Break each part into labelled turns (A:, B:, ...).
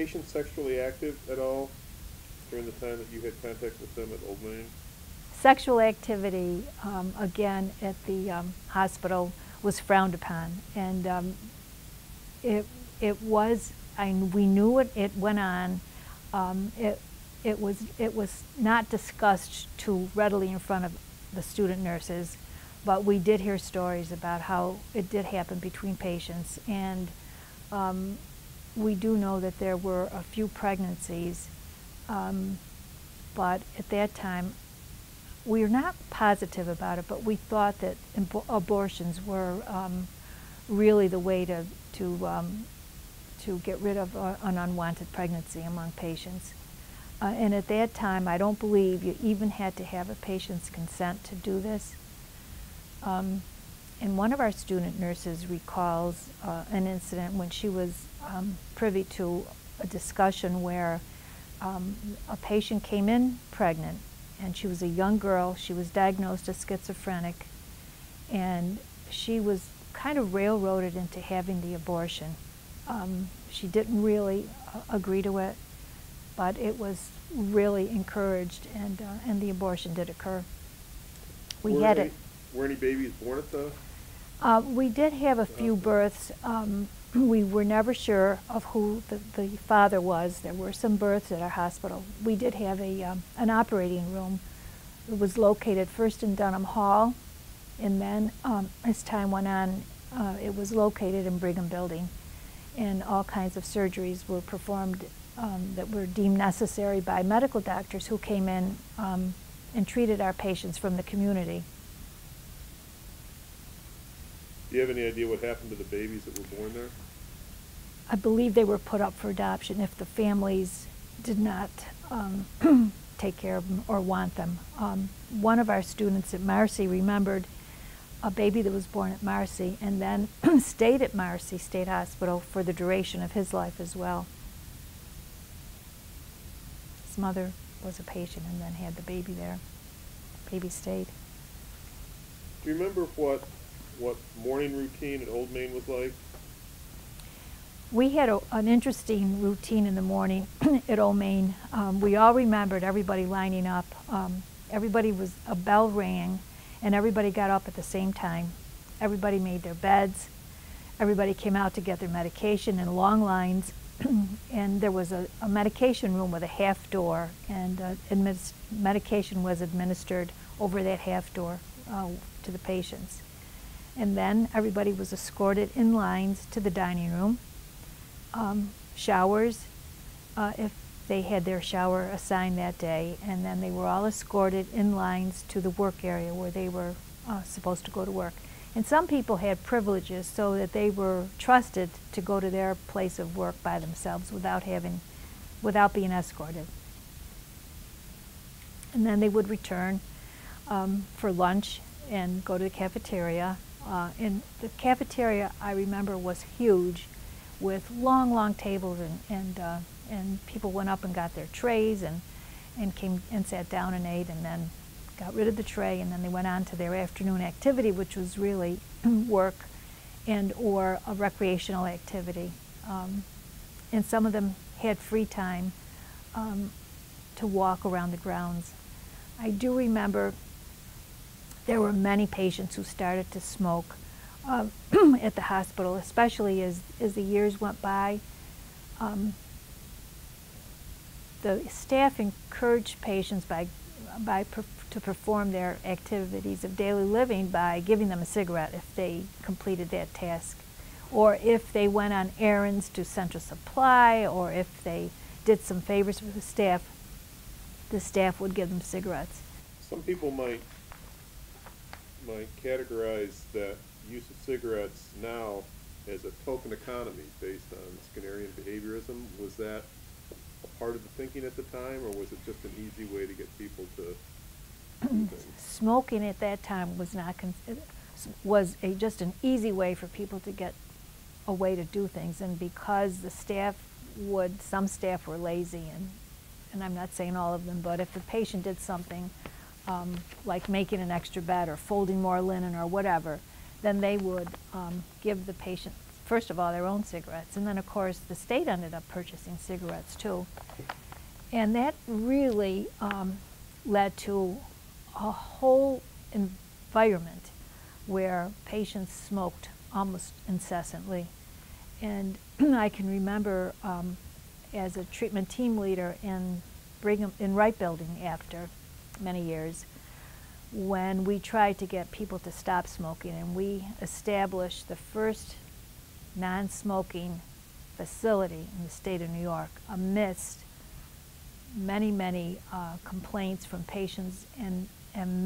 A: patient sexually active at all during the time that you had contact with them at Old Main?
B: Sexual activity, again, at the hospital was frowned upon, and it was. We knew it went on. It was not discussed too readily in front of the student nurses, but we did hear stories about how it did happen between patients, and we do know that there were a few pregnancies, but at that time we were not positive about it, but we thought that abortions were really the way to get rid of an unwanted pregnancy among patients. And at that time, I don't believe you even had to have a patient's consent to do this. And one of our student nurses recalls an incident when she was privy to a discussion where a patient came in pregnant, and she was a young girl. She was diagnosed as schizophrenic, and she was kind of railroaded into having the abortion. She didn't really agree to it, but it was really encouraged, and the abortion did occur. Were
A: any babies born at the?
B: We did have a few births. We were never sure of who the father was. There were some births at our hospital. We did have an operating room. It was located first in Dunham Hall, and then as time went on, it was located in Brigham Building. And all kinds of surgeries were performed that were deemed necessary by medical doctors who came in and treated our patients from the community.
A: Do you have any idea what happened to the babies that were born there?
B: I believe they were put up for adoption if the families did not take care of them or want them. One of our students at Marcy remembered a baby that was born at Marcy and then stayed at Marcy State Hospital for the duration of his life as well. His mother was a patient and then had the baby there. Baby stayed.
A: Do you remember what morning routine at Old Main was like?
B: We had an interesting routine in the morning at Old Main. We all remembered everybody lining up. A bell rang, and everybody got up at the same time. Everybody made their beds. Everybody came out to get their medication in long lines. And there was a medication room with a half door, and medication was administered over that half door to the patients. And then everybody was escorted in lines to the dining room. Showers, if they had their shower assigned that day, and then they were all escorted in lines to the work area where they were supposed to go to work. And some people had privileges so that they were trusted to go to their place of work by themselves without being escorted. And then they would return for lunch and go to the cafeteria. And the cafeteria, I remember, was huge, with long tables, and people went up and got their trays and came and sat down and ate, and then got rid of the tray, and then they went on to their afternoon activity, which was really work and or a recreational activity. And some of them had free time to walk around the grounds. I do remember there were many patients who started to smoke at the hospital, especially as the years went by. The staff encouraged patients to perform their activities of daily living by giving them a cigarette if they completed that task, or if they went on errands to Central Supply, or if they did some favors for the staff would give them cigarettes.
A: Some people might categorize that use of cigarettes now as a token economy based on Skinnerian behaviorism. Was that a part of the thinking at the time, or was it just an easy way to get people to do things?
B: Smoking at that time was just an easy way for people to get a way to do things, and because some staff were lazy, and I'm not saying all of them, but if the patient did something like making an extra bed or folding more linen or whatever, then they would give the patient first of all, their own cigarettes, and then of course the state ended up purchasing cigarettes too. And that really led to a whole environment where patients smoked almost incessantly. And I can remember as a treatment team leader in Wright Building after many years, when we tried to get people to stop smoking, and we established the first non-smoking facility in the state of New York amidst many complaints from patients and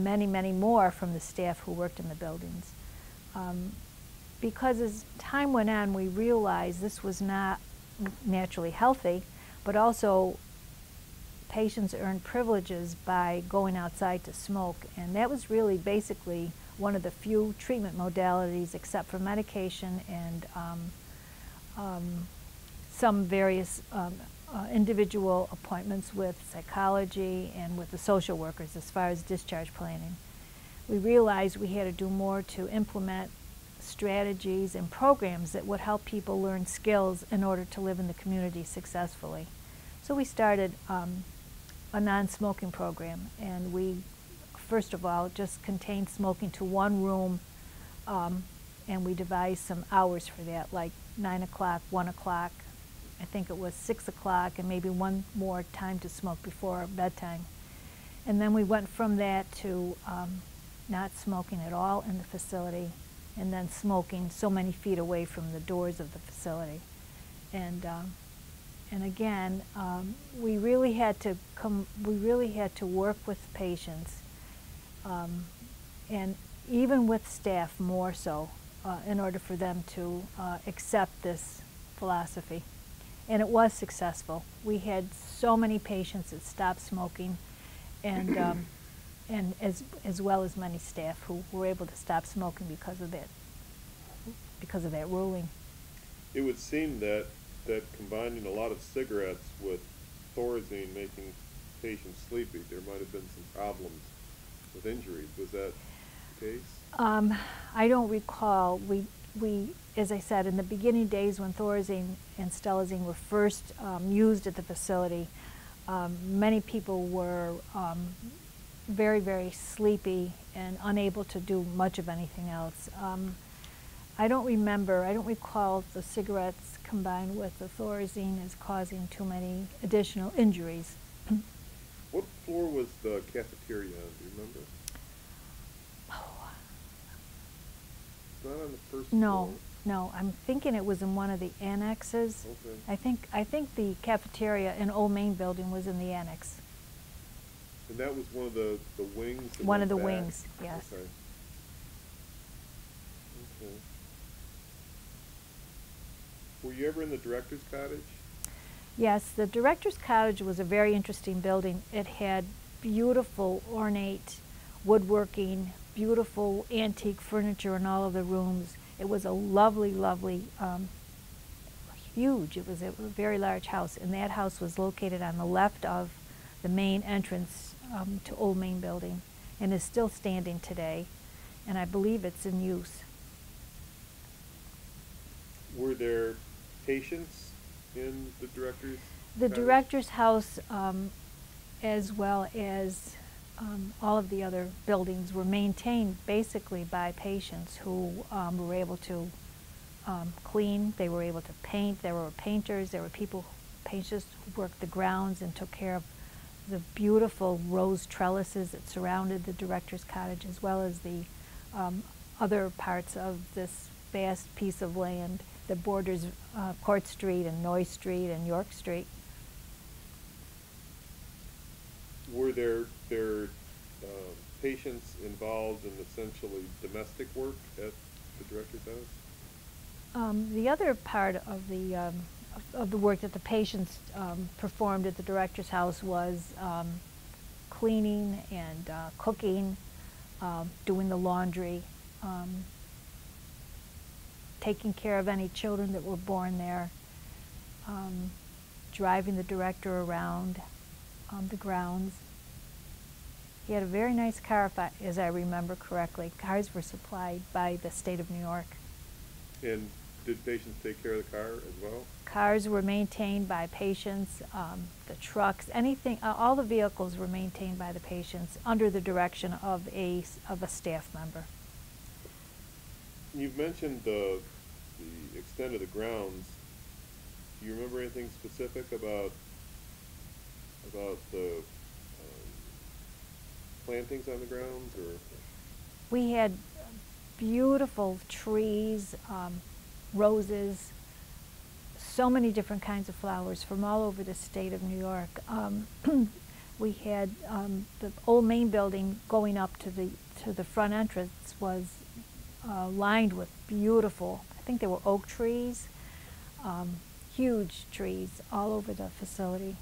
B: many more from the staff who worked in the buildings. Because as time went on, we realized this was not naturally healthy, but also patients earned privileges by going outside to smoke, and that was really basically one of the few treatment modalities, except for medication and some various individual appointments with psychology and with the social workers as far as discharge planning. We realized we had to do more to implement strategies and programs that would help people learn skills in order to live in the community successfully. So we started a non-smoking program, and we first of all just contained smoking to one room, and we devised some hours for that, like 9 o'clock, 1 o'clock, I think it was 6 o'clock, and maybe one more time to smoke before bedtime. And then we went from that to not smoking at all in the facility, and then smoking so many feet away from the doors of the facility. And again, we really had to work with patients, and even with staff more so, in order for them to accept this philosophy. And it was successful. We had so many patients that stopped smoking, and as well as many staff who were able to stop smoking because of that ruling.
A: It would seem that combining a lot of cigarettes with Thorazine making patients sleepy, there might have been some problems with injuries. Was that the case?
B: I don't recall. We, as I said, in the beginning days when Thorazine and Stelazine were first used at the facility, many people were very sleepy and unable to do much of anything else. I don't recall the cigarettes combined with the Thorazine as causing too many additional injuries.
A: What floor was the cafeteria on? Do you remember? It's not on the first floor.
B: No, I'm thinking it was in one of the annexes.
A: Okay.
B: I think the cafeteria in Old Main Building was in the annex.
A: And that was one of the wings?
B: One of the wings, yes.
A: Okay. Okay. Were you ever in the director's cottage?
B: Yes, the director's cottage was a very interesting building. It had beautiful, ornate woodworking, beautiful antique furniture in all of the rooms. It was a lovely, huge. It was a very large house, and that house was located on the left of the main entrance to Old Main Building, and is still standing today, and I believe it's in use.
A: Were there patients in the director's
B: The
A: cottage?
B: director's house, as well as all of the other buildings, were maintained basically by patients who were able to clean, they were able to paint, there were painters, there were patients who worked the grounds and took care of the beautiful rose trellises that surrounded the director's cottage, as well as the other parts of this vast piece of land that borders Court Street and Noy Street and York Street.
A: Were there patients involved in essentially domestic work at the director's house?
B: The other part of the work that the patients performed at the director's house was cleaning and cooking, doing the laundry, taking care of any children that were born there, driving the director around the grounds. He had a very nice car, as I remember correctly. Cars were supplied by the state of New York.
A: And did patients take care of the car as well?
B: Cars were maintained by patients, the trucks, anything, all the vehicles were maintained by the patients under the direction of a staff member.
A: You've mentioned the extent of the grounds. Do you remember anything specific about the plantings on the grounds, or?
B: We had beautiful trees, roses, so many different kinds of flowers from all over the state of New York. We had the old main building going up to the front entrance was lined with beautiful, I think they were oak trees, huge trees all over the facility.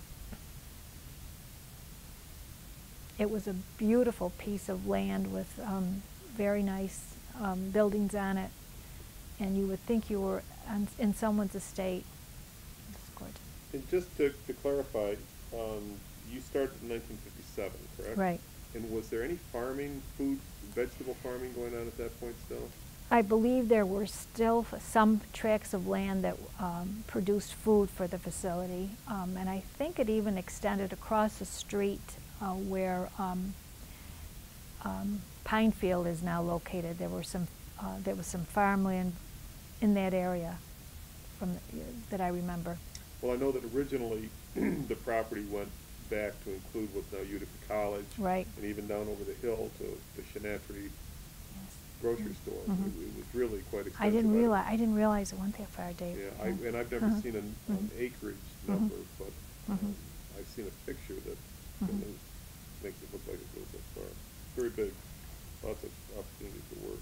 B: It was a beautiful piece of land with very nice buildings on it, and you would think you were in someone's estate. It's gorgeous.
A: And just to clarify, you started in 1957, correct?
B: Right.
A: And was there any farming, vegetable farming going on at that point still?
B: I believe there were still some tracts of land that produced food for the facility, and I think it even extended across the street where Pinefield is now located. There was some farmland in that area that I remember.
A: Well, I know that originally the property went back to include what's now Utica College,
B: right,
A: and even down over the hill to the Shenatry grocery store.
B: Mm-hmm.
A: It was really quite expensive.
B: I didn't realize it went that far, Dave.
A: Yeah, and I've never seen an acreage number, but I've seen a picture that makes it look like it goes that far. Very big, lots of opportunity for work.